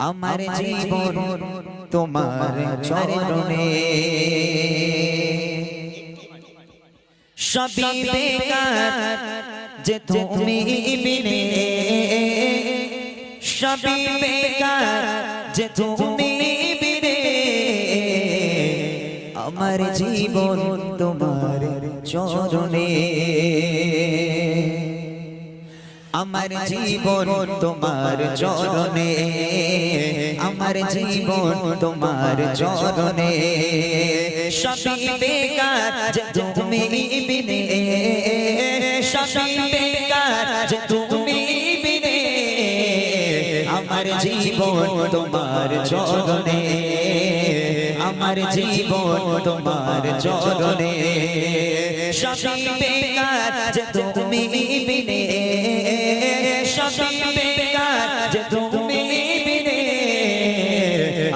আমার জীবন তোমার চরণে সবই বেকার যে তুমি বিনে সবই বেকার যে তুমি বিনে আমার জীবন তোমার চরণে আমার জীবন তোমার চরণে আমার জীবন তোমার চরণে সবই বেকার যে তুমি বিনে সবই বেকার যে তুমি বিনে আমার জীবন তোমার চরণে আমার জীবন তোমার চরণে সবই বেকার যে তুমি বিনে সবই বেকার যে তুমি বিনে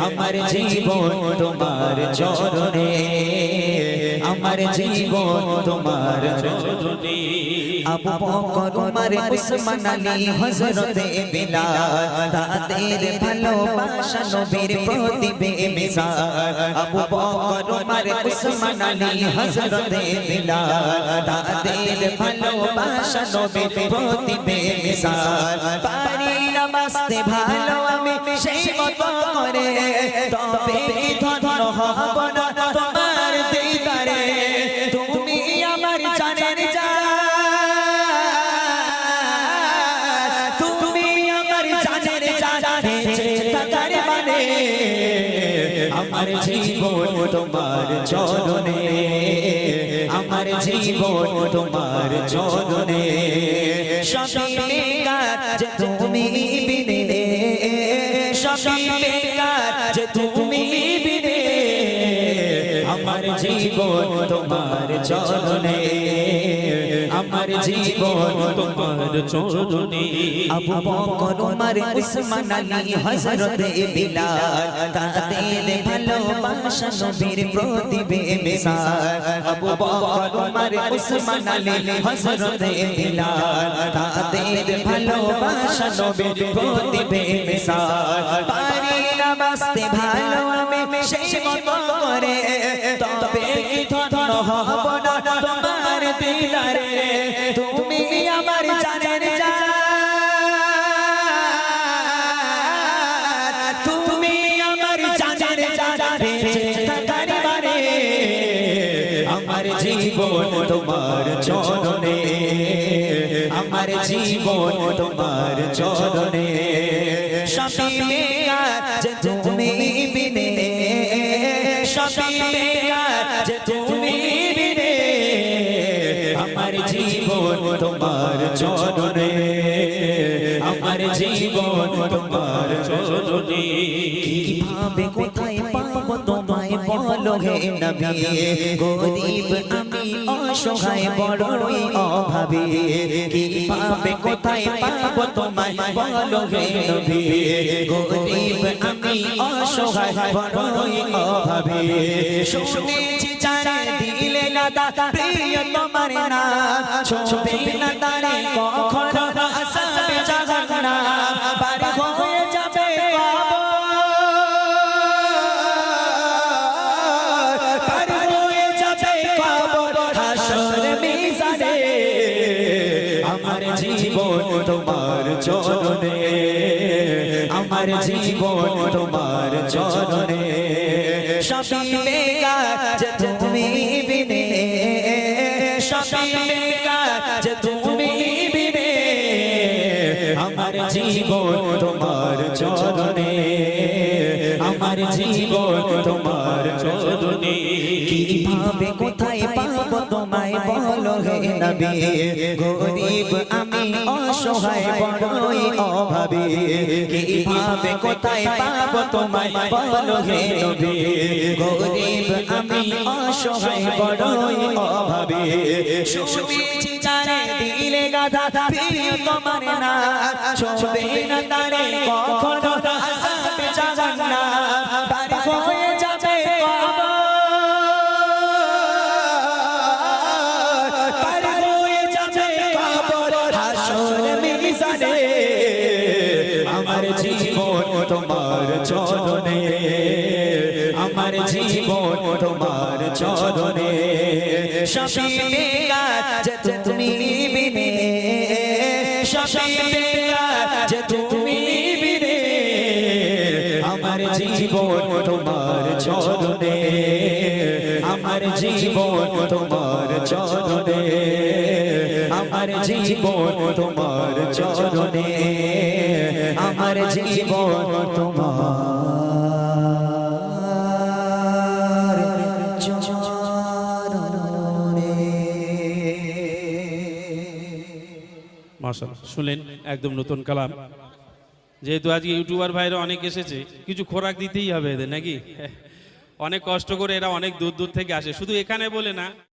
আমার জীবন তোমার চরণে আমার জীবন তোমার চরণে আবু বকর ওমর উসমান আলী হযরত বিলাল তাদের ভালোবাসা নবীর প্রতি বেমিসাল আবু বকর ওমর উসমান আলী হযরত বিলাল তাদের ভালোবাসা নবীর প্রতি বেমিসাল পারি না বাঁচতে ভালো আমি সেই মতো করে তবে কি ধন্য হব না তোমার দিদারে তুমি আমার জানের জান তুমি আমার জানের জান বেঁচে থাকার মানে আমার জীবন তোমার চরণে আমার জীবন তোমার চরণে সবই বেকার যে তুমি বিনে সবই বেকার যে তুমি বিনে আমার জীবন তোমার চরণে আমার জীবন তোমার চরণে আবু বকর ওমর উসমান আলী হযরত বিলাল তাদের ভালোবাসা নবীর প্রতি বেমিসাল আবু বকর ওমর উসমান আলী হযরত বিলাল তাদের ভালোবাসা নবীর প্রতি বেমিসাল পারি না বাঁচতে ভালো আমি সেই মতো করে তবে কি ধন্য হব না তোমার দিদারে তুমি আমার জানের জান তুমি আমার জানের জান বেঁচে থাকার মানে আমার জীবন তোমার চরণে আমার জীবন তোমার চরণে সবই বেকার যে তুমি বিনে সবই বেকার যে তুমি বিনে আমার জীবন তোমার চরণে আমার জীবন তোমার চরণে কিভাবে কোথায় পাবো তোমায় বলো হে নবী গরীব আমি অসহায় বড়ই অভাবী কিভাবে কোথায় পাবো তোমায় বলো হে নবী গরীব আমি অসহায় বড়ই অভাবী শুনেছি জানে দিলে না দাদা প্রিয় তোমার না ছোবে না তারে কখনো আসাবে জাহান্না পার হয়ে যাবে কবর পার হয়ে যাবে কবর হাসর মিজানে আমার জীবন তোমার চরণে আমার জীবন তোমার চরণে সবই বেকার যে তুমি বিনে সবই বেকার যে তুমি বিনে আমার জীবন তোমার চরণে আমার জীবন তোমার চরণে কিভাবে কোথায় পাবো তোমায় বলো হে নবী গরীব আমি অসহায় বড়ই অভাবী কিভাবে কোথায় পাবো তোমায় বলো হে নবী গরীব আমি অসহায় বড়ই অভাবী শুনেছি জানে দিলে গাধা প্রিয় তোমার না ছোবে না তারে কখনো আসাবে জাহান্না পার হয়ে যাবে কবর পার হয়ে যাবে কবর হাসর মিজানে জীবন তোমার চরণে, আমার জীবন তোমার চরণে। শাফিকা যে তুমি বিনে, শাফিকা যে তুমি বিনে, আমার জীবন তোমার চরণে, আমার জীবন তোমার চরণে, আমার জীবন তোমার চরণে, আমার জীবন তোমার চরণে। মাশাআল্লাহ, শুনলেন একদম নতুন কালাম। যেহেতু আজকে ইউটিউবার ভাইরা অনেক এসেছে, কিছু খোরাক দিতেই হবে এদের নাকি। অনেক কষ্ট করে এরা অনেক দূর দূর থেকে আসে, শুধু এখানে বলে না।